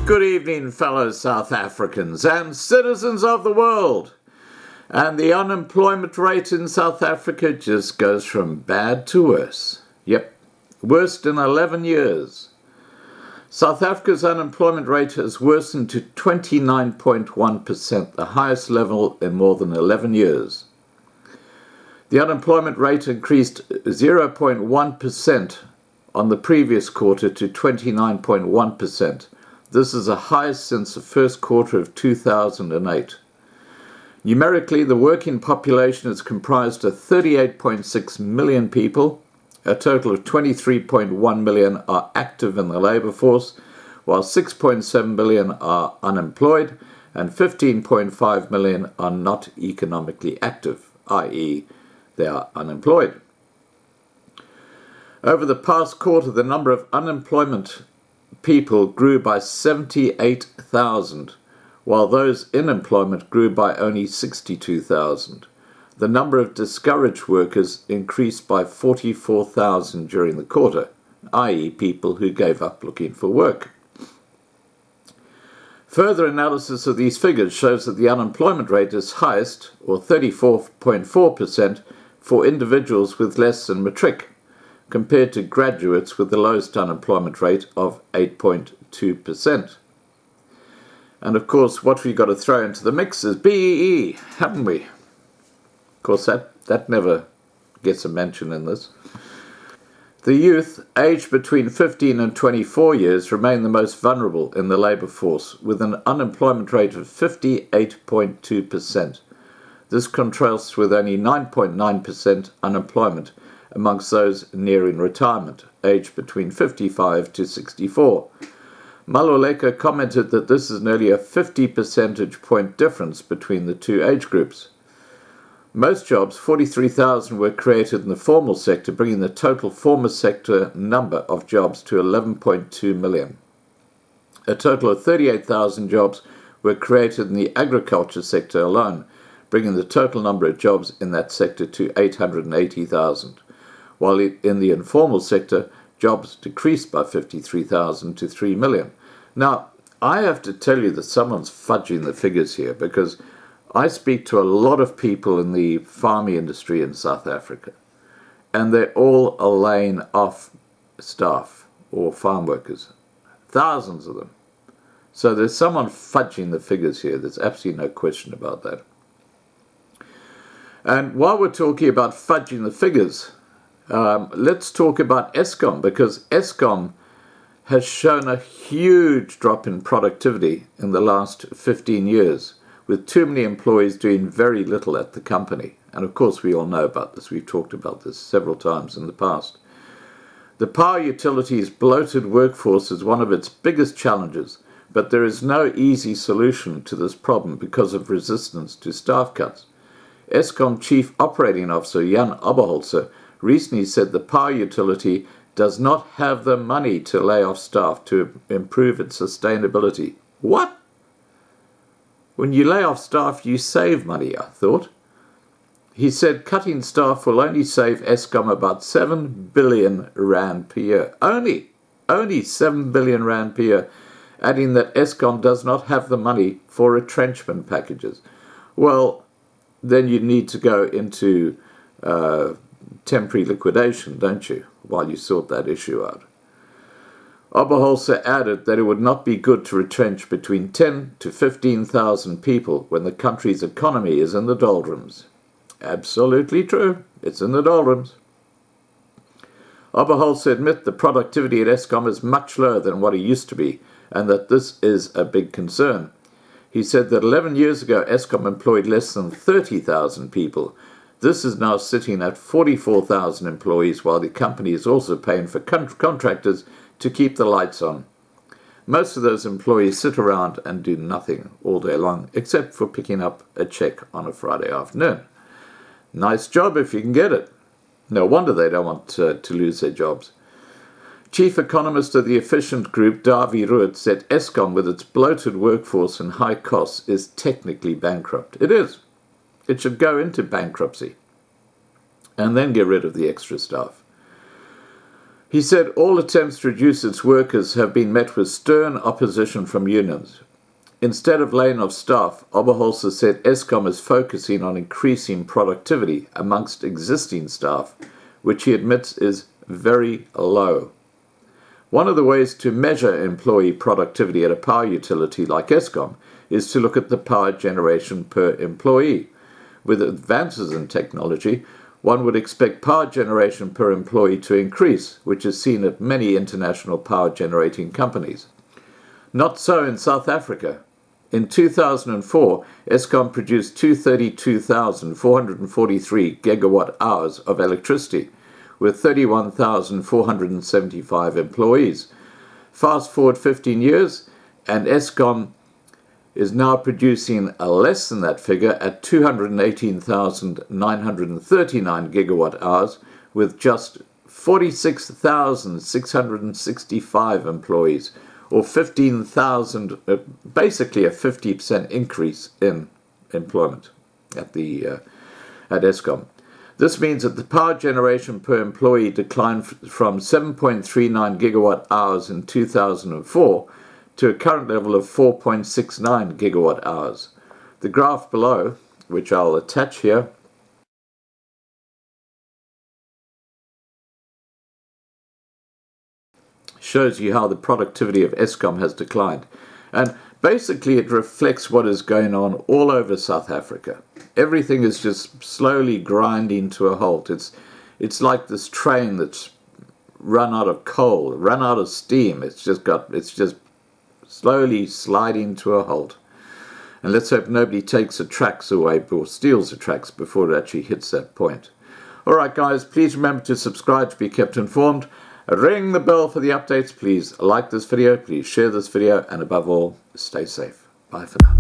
Good evening, fellow South Africans and citizens of the world. And the unemployment rate in South Africa just goes from bad to worse. Yep, worst in 11 years. South Africa's unemployment rate has worsened to 29.1%, the highest level in more than 11 years. The unemployment rate increased 0.1% on the previous quarter to 29.1%. This is the highest since the first quarter of 2008. Numerically, the working population is comprised of 38.6 million people. A total of 23.1 million are active in the labour force, while 6.7 million are unemployed and 15.5 million are not economically active, i.e., they are unemployed. Over the past quarter, the number of unemployment people grew by 78,000, while those in employment grew by only 62,000. The number of discouraged workers increased by 44,000 during the quarter, i.e. people who gave up looking for work. Further analysis of these figures shows that the unemployment rate is highest, or 34.4%, for individuals with less than matric, compared to graduates with the lowest unemployment rate of 8.2%. And of course, what we've got to throw into the mix is BEE, haven't we? Of course, that never gets a mention in this. The youth, aged between 15 and 24 years, remain the most vulnerable in the labour force, with an unemployment rate of 58.2%. This contrasts with only 9.9% unemployment amongst those nearing retirement, aged between 55 to 64. Maluleka commented that this is nearly a 50 percentage point difference between the two age groups. Most jobs, 43,000, were created in the formal sector, bringing the total formal sector number of jobs to 11.2 million. A total of 38,000 jobs were created in the agriculture sector alone, bringing the total number of jobs in that sector to 880,000. While in the informal sector, jobs decreased by 53,000 to 3 million. Now, I have to tell you that someone's fudging the figures here, because I speak to a lot of people in the farming industry in South Africa, and they're all laying off staff or farm workers, thousands of them. So there's someone fudging the figures here. There's absolutely no question about that. And while we're talking about fudging the figures, let's talk about Eskom, because Eskom has shown a huge drop in productivity in the last 15 years, with too many employees doing very little at the company. And of course, we all know about this. We've talked about this several times in the past. The power utility's bloated workforce is one of its biggest challenges, but there is no easy solution to this problem because of resistance to staff cuts. Eskom Chief Operating Officer Jan Oberholzer recently said the power utility does not have the money to lay off staff to improve its sustainability. What? When you lay off staff, you save money, I thought. He said cutting staff will only save Eskom about 7 billion rand per year. Only 7 billion rand per year, adding that Eskom does not have the money for retrenchment packages. Well, then you need to go into temporary liquidation, don't you, while you sort that issue out. Oberholzer added that it would not be good to retrench between 10 to 15,000 people when the country's economy is in the doldrums. Absolutely true. It's in the doldrums. Oberholzer admit the productivity at Eskom is much lower than what it used to be, and that this is a big concern. He said that 11 years ago, Eskom employed less than 30,000 people. This is now sitting at 44,000 employees, while the company is also paying for contractors to keep the lights on. Most of those employees sit around and do nothing all day long, except for picking up a check on a Friday afternoon. Nice job if you can get it. No wonder they don't want to lose their jobs. Chief economist of the Efficient Group, Davy Rood, said Eskom, with its bloated workforce and high costs, is technically bankrupt. It is. It should go into bankruptcy and then get rid of the extra staff. He said all attempts to reduce its workers have been met with stern opposition from unions. Instead of laying off staff, Oberholzer said Eskom is focusing on increasing productivity amongst existing staff, which he admits is very low. One of the ways to measure employee productivity at a power utility like Eskom is to look at the power generation per employee. With advances in technology, one would expect power generation per employee to increase, which is seen at many international power generating companies. Not so in South Africa. In 2004, Eskom produced 232,443 gigawatt hours of electricity, with 31,475 employees. Fast forward 15 years, and Eskom is now producing less than that figure at 218,939 gigawatt hours, with just 46,665 employees, or 15,000, basically a 50% increase in employment at Eskom. This means that the power generation per employee declined from 7.39 gigawatt hours in 2004 to a current level of 4.69 gigawatt hours. The graph below, which I'll attach here, shows you how the productivity of Eskom has declined. And basically it reflects what is going on all over South Africa. Everything is just slowly grinding to a halt. It's like this train that's run out of coal, run out of steam. It's just slowly sliding to a halt. And let's hope nobody takes the tracks away or steals the tracks before it actually hits that point. Alright guys, please remember to subscribe to be kept informed. Ring the bell for the updates. Please like this video, please share this video, and above all, stay safe. Bye for now.